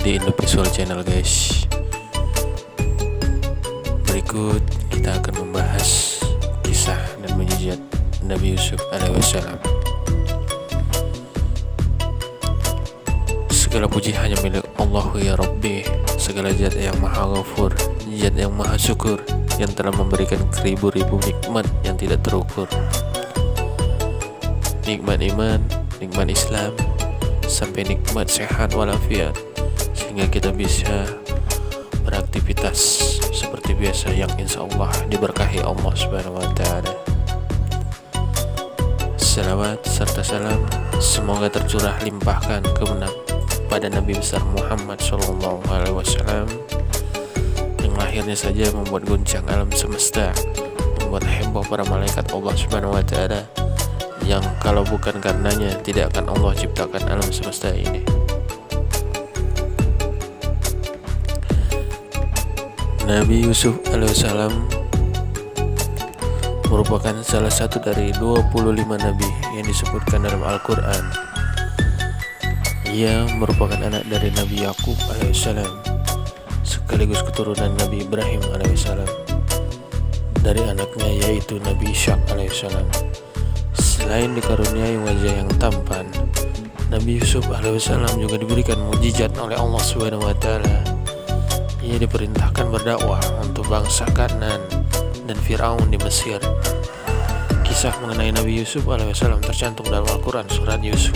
di Indovisual Channel, guys. Berikut kita akan membahas kisah dan mukjizat Nabi Yusuf alaihissalam. Segala puji hanya milik Allah ya Rabbi. Segala zat yang maha ghafur, zat yang maha syukur, yang telah memberikan ribu-ribu nikmat yang tidak terukur. Nikmat iman, nikmat Islam, sampai nikmat sehat walafiat, sehingga kita bisa beraktivitas seperti biasa yang insya Allah diberkahi Allah Subhanahu wa Ta'ala. Salawat serta salam semoga tercurah limpahkan kepada Nabi besar Muhammad Sallallahu Alaihi Wasallam, yang lahirnya saja membuat guncang alam semesta, membuat heboh para malaikat Allah Subhanahu wa Ta'ala, yang kalau bukan karenanya tidak akan Allah ciptakan alam semesta ini. Nabi Yusuf alaihissalam merupakan salah satu dari 25 nabi yang disebutkan dalam Al-Quran. Ia merupakan anak dari Nabi Yakub alaihissalam, sekaligus keturunan Nabi Ibrahim alaihissalam, dari anaknya yaitu Nabi Ishak alaihissalam. Selain dikaruniai wajah yang tampan, Nabi Yusuf alaihissalam juga diberikan mukjizat oleh Allah Subhanahu wa Ta'ala. Ia diperintahkan berdakwah untuk bangsa Kan'an dan Firaun di Mesir. Kisah mengenai Nabi Yusuf alaihissalam tercantum dalam Al-Quran surat Yusuf.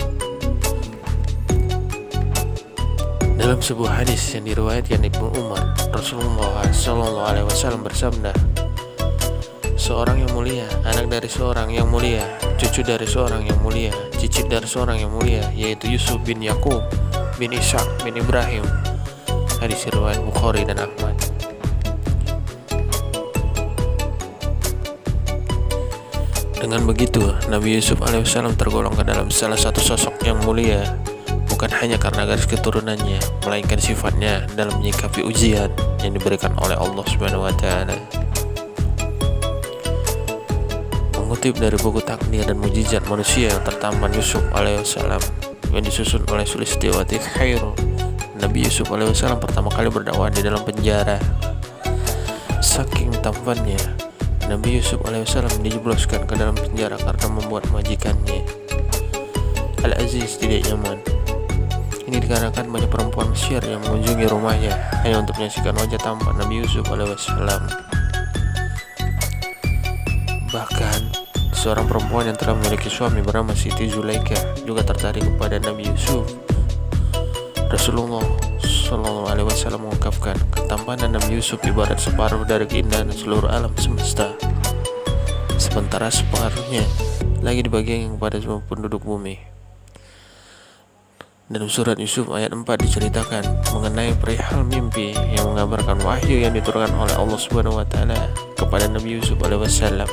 Dalam sebuah hadis yang diriwayatkan Ibnu Umar, Rasulullah SAW bersabda, seorang yang mulia, anak dari seorang yang mulia, cucu dari seorang yang mulia, cicit dari seorang yang mulia, yaitu Yusuf bin Yakub bin Ishak bin Ibrahim. Hadis riwayat Bukhari dan Ahmad. Dengan begitu, Nabi Yusuf alaihissalam tergolong ke dalam salah satu sosok yang mulia, bukan hanya karena garis keturunannya, melainkan sifatnya dalam menyikapi ujian yang diberikan oleh Allah Subhanahu wa Ta'ala. Mengutip dari buku Takdir dan Mukjizat Manusia yang tertampan Yusuf alaihissalam yang disusun oleh Sulistiawati Khairul, Nabi Yusuf alaihissalam pertama kali berdakwah di dalam penjara. Saking tampannya, Nabi Yusuf alaihissalam dijebloskan ke dalam penjara karena membuat majikannya Al-Aziz tidak nyaman. Ini dikarenakan banyak perempuan Mesir yang mengunjungi rumahnya hanya untuk menyaksikan wajah tampan Nabi Yusuf alaihissalam. Bahkan seorang perempuan yang telah memiliki suami bernama Siti Zulaika juga tertarik kepada Nabi Yusuf. Rasulullah Sallallahu Alaihi Wasallam mengungkapkan, ketampanan Nabi Yusuf ibarat separuh dari keindahan seluruh alam semesta, sementara separuhnya lagi dibagikan kepada semua penduduk bumi. Dalam surat Yusuf ayat 4 diceritakan mengenai perihal mimpi yang menggambarkan wahyu yang diturunkan oleh Allah Subhanahu wa Ta'ala kepada Nabi Yusuf alaihi wasallam.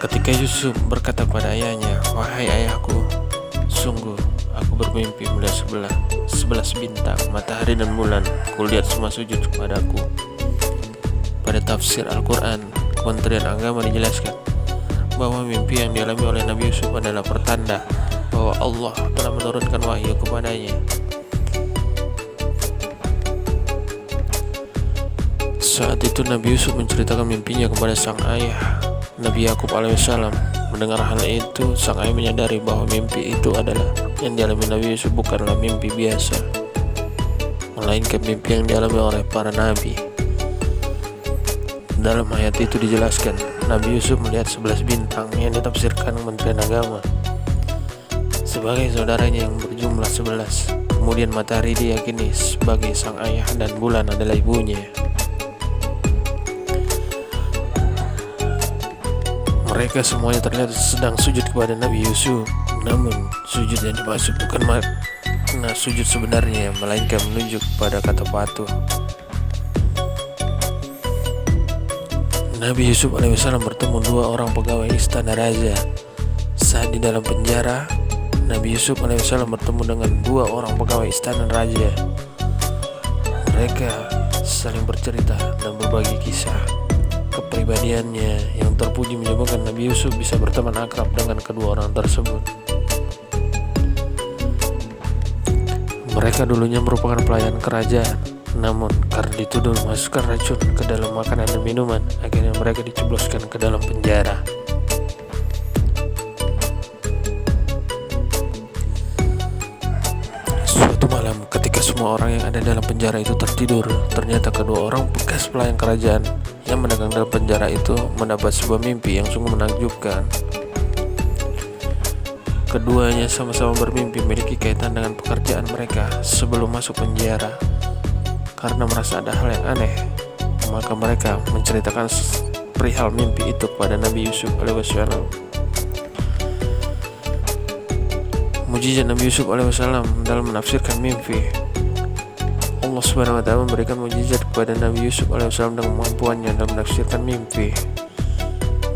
Ketika Yusuf berkata pada ayahnya, wahai ayahku, sungguh aku bermimpi melihat 11 bintang, matahari dan bulan, kulihat semua sujud kepadaku. Pada tafsir Al-Quran, Kementerian Agama dijelaskan bahwa mimpi yang dialami oleh Nabi Yusuf adalah pertanda bahwa Allah telah menurunkan wahyu kepadanya. Saat itu Nabi Yusuf menceritakan mimpinya kepada sang ayah Nabi Yakub alaihissalam. Mendengar hal itu, sang ayah menyadari bahwa mimpi itu adalah yang dialami Nabi Yusuf bukanlah mimpi biasa, melainkan mimpi yang dialami oleh para nabi. Dalam ayat itu dijelaskan, Nabi Yusuf melihat 11 bintang yang ditafsirkan Kementerian Agama sebagai saudaranya yang berjumlah 11. Kemudian matahari diyakini sebagai sang ayah dan bulan adalah ibunya. Mereka semuanya terlihat sedang sujud kepada Nabi Yusuf. Namun sujud yang dimaksud bukan makna sujud sebenarnya, melainkan menunjuk pada kata patuh. Nabi Yusuf alaihissalam bertemu dua orang pegawai istana raja. Saat di dalam penjara, Nabi Yusuf alaihissalam bertemu dengan dua orang pegawai istana raja. Mereka saling bercerita dan berbagi kisah. kepribadiannya yang terpuji menyebabkan Nabi Yusuf bisa berteman akrab dengan kedua orang tersebut. Mereka dulunya merupakan pelayan kerajaan, namun karena dituduh memasukkan racun ke dalam makanan dan minuman, akhirnya mereka dicebloskan ke dalam penjara. Suatu malam, ketika semua orang yang ada dalam penjara itu tertidur, ternyata kedua orang bekas pelayan kerajaan yang mendagang dalam penjara itu mendapat sebuah mimpi yang sungguh menakjubkan. Keduanya sama-sama bermimpi memiliki kaitan dengan pekerjaan mereka sebelum masuk penjara. Karena merasa ada hal yang aneh, maka mereka menceritakan perihal mimpi itu kepada Nabi Yusuf alaihissalam. Mujizat Nabi Yusuf alaihissalam dalam menafsirkan mimpi. Allah Subhanahu wa taala memberikan mujizat kepada Nabi Yusuf alaihissalam dengan kemampuannya dalam menafsirkan mimpi.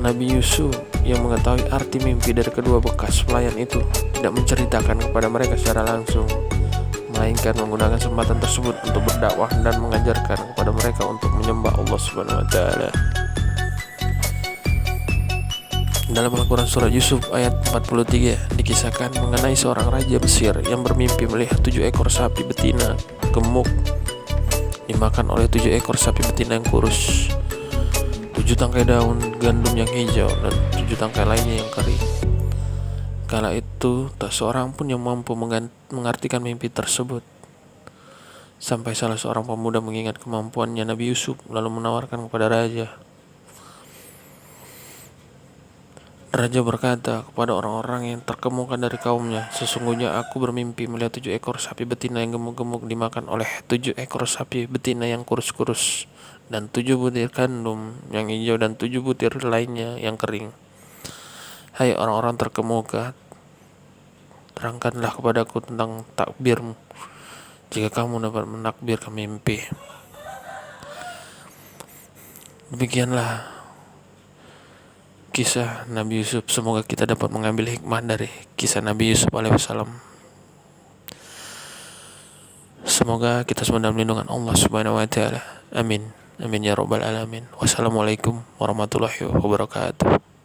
Nabi Yusuf yang mengetahui arti mimpi dari kedua bekas pelayan itu tidak menceritakan kepada mereka secara langsung, melainkan menggunakan kesempatan tersebut untuk berdakwah dan mengajarkan kepada mereka untuk menyembah Allah Subhanahu wa taala. Dalam Al-Quran surah Yusuf ayat 43 dikisahkan mengenai seorang raja Mesir yang bermimpi melihat 7 ekor sapi betina gemuk dimakan oleh 7 ekor sapi betina yang kurus, 7 tangkai daun gandum yang hijau, dan 7 tangkai lainnya yang kering. Kala itu tak seorang pun yang mampu mengartikan mimpi tersebut, sampai salah seorang pemuda mengingat kemampuannya Nabi Yusuf lalu menawarkan kepada raja. Raja berkata kepada orang-orang yang terkemuka dari kaumnya, sesungguhnya aku bermimpi melihat 7 ekor sapi betina yang gemuk-gemuk dimakan oleh 7 ekor sapi betina yang kurus-kurus, dan 7 butir gandum yang hijau, dan 7 butir lainnya yang kering. Hai orang-orang terkemuka, terangkanlah kepadaku tentang takbirmu jika kamu dapat menakbirkan mimpi. Demikianlah kisah Nabi Yusuf. Semoga kita dapat mengambil hikmah dari kisah Nabi Yusuf alaihissalam. Semoga kita semua dalam lindungan Allah Subhanahu wa taala. Amin. Amin ya rabbal alamin. Wassalamualaikum warahmatullahi wabarakatuh.